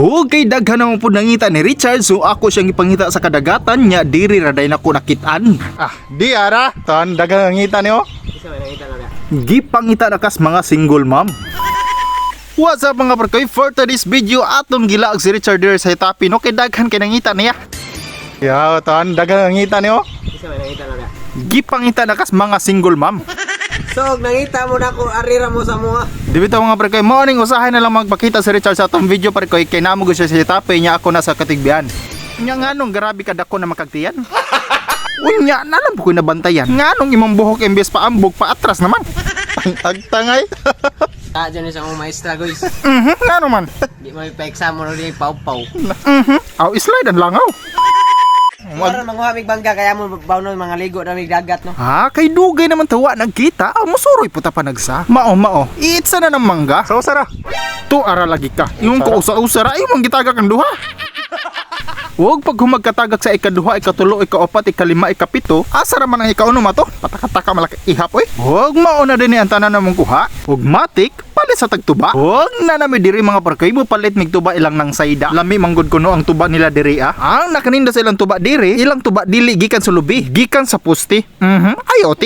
Okay, daghan naman po nangita ni Richard, so ako siyang ipangita sa kadagatan niya, diri raday na ko nakitaan. Di ara, tan dagang ngita niyo. Gipangita na kas mga single mom. What's up mga parkoy, for today's video atong gilaag si Richard diri sa Hitapi, no kay daghan kay nangita niya. Ya, tan dagang ngita niyo. Gipangita na kas mga single mom. So, nangita mo na ko arira mo sa mga. Di bitaw mga parkoy, morning usahay na lang magpakita si Richard sa atong video parkoy, kay namo gyud siya sa Hitapi niya, ako nasa Katigbian. Nya nganong grabe ka dako na makagtiyan. Unya, nalam ko nabantayan. Nganong imong buhok imbes pa ambog pa atras naman. Agtangay. Dyan sa mga maestra guys. Ngano man. Di mo ipa-exam mo rin pau-pau. Aw slide ang langaw. Para manguhamig bangga kaya mo bawnon mga ligo na may dagat no. Kay dugay naman tawa nagkita. Musuroy puta pa nagsa. Mao. Iitsa na ng mangga. So sara. Tu ara lagi ka. Yung ko usa-usara ay mong gitagak ang duha. Huwag pag humagkatagak sa ikaduha, ikatulo, ikaapat, ikalima, ikapito, asa raman ang ikauno mato? Patakataka malaki ihap oy. Huwag mauna din ang tanan namong kuha. Huwag matik, palit sa tagtuba. Huwag na nami diri mga parkoy mo palit mig tuba ilang nang sayda. Lami manggod kuno ang tuba nila diri Ang nakaninda sa ilang tuba diri, ilang tuba dili gikan sa lubi, gikan sa pusti. IoT.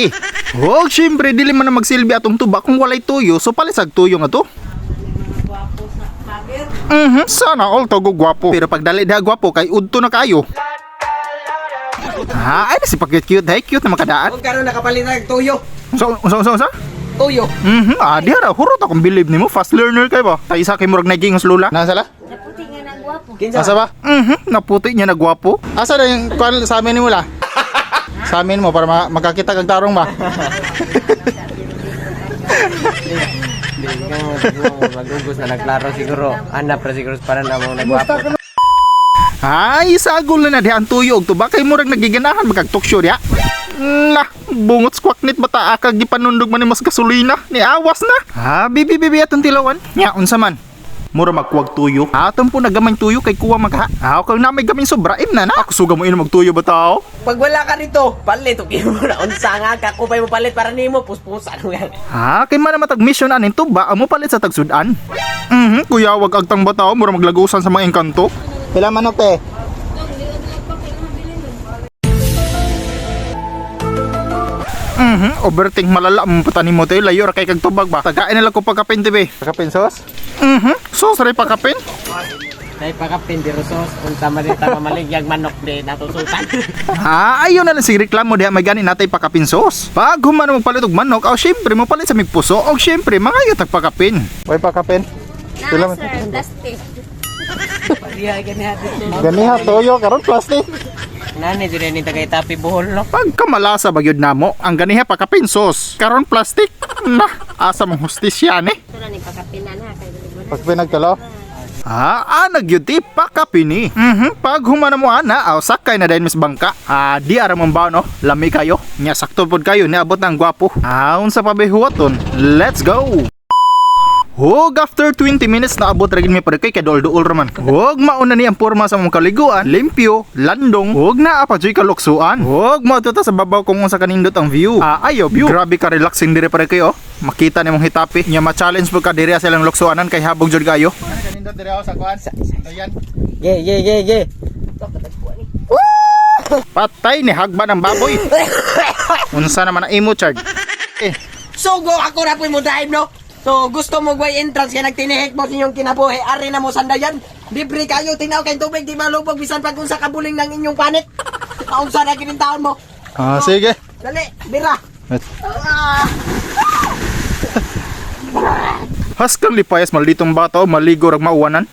Huwag syempre dili man na magsilbi atong tuba kung walay tuyo, so palit sa tuyo nga to. Sana all to go gwapo. Pero pag dali da gwapo kay udto na kayo. Ay si pag-cute, day cute na makadaan. Huwag karon nakapalit ng tuyo. Sa? Tuyo. Di hara, hurot akong believe nimo, fast learner kay ba? Tay isa kay murag naging os lula. Nasa la? Naputi nga na gwapo. Kinsa? Asa ba? Naputi niya na gwapo. Asa na yung kwan sa amin mo la? Sa amin mo para magkakita kag tarong ba? Hindi ka magugos na naglaro siguro. Hanap ra siguro para na mong nagwapo. Ay, sagol na di ang tuyo og tuba kay murag nagiganahan magagtuksyo diha. Bungot squawknit bata akag gipanundog man ni mas gasolina ni awas na. Bibi atong tilawan. Nya unsa man? Mura magkuwag tuyo. Atong po nagamay tuyo kay kuwa magha. Kag na may gamay sobra na. Ako suga mo ino magtuyo ba tao? Pag wala ka rito, palit og imo na unsa nga ka kupay mo palit para nimo puspusan mo yan. Kay man matag mission anin tuba amo palit sa tagsudan. Kuya wag agtang bataw mura maglagusan sa mga engkanto. Pila manok te? Overthink malala mo patanim mo tayo layo ra kay kag tubag ba. Tagain na lang ko pagkapin tibe. Kapinsos? So sari pagkapin. Dahil pagkapin di rusos, unsa man rin mamaligyag manok di natusutan. Ayaw na lang sige reklamo diha may gani natay pakapinsos. Pag human mo palit og manok, syempre mo palit sa mig puso og syempre mga tag pagkapin. Way pa kapin. Pila man? Sir, plastic. Pariya ganihati. Ganiha toyo karon plastic. Nani dire ni tagay tapi buhol no. Pagkamalasa bagyod namo, ang ganiha pakapinsos. Karon plastic. Asa mong hustisya ni? Ito na ni pagkapinan ha. Pag pinagtalo. Nagyuti pakapini. Pag humana mo ana, sakay na din mis bangka. Di ara mong ba no? Lami kayo. Nya sakto pod kayo ni abot ang gwapo. Unsa pa bihuwaton? Let's go. Hug after 20 minutes na abot ragin mi pare kay kadol-duol raman. Hug mauna ni ang porma sa mong kaliguan, limpyo, landong, hug na apa joy kaluksuan. Hug mo tuta sa babaw kung unsa kanindot ang view. Ayo view. Grabe ka relaxing dire pare kayo. Makita nimong Hitapi. Nya ma-challenge po ka dire sa ilang luksuanan kay habog jud kayo. Kanindot dire ako sa kwan. Ayan. Ye. Patay ni hagba ng baboy. Unsa naman ang imo charge? Sugo ako na po mo drive no. So gusto mo way entrance kaya nagtinihik mo inyong kinabuhi. Ari na mo sandayan. Libre kayo tinaw kay tubig di malubog bisan pag unsa kabuling ng inyong panit. Unsa na ginintaon mo? Sige. Dali, bira. Haskang lipayas malditong bato, maligo rag mauwanan.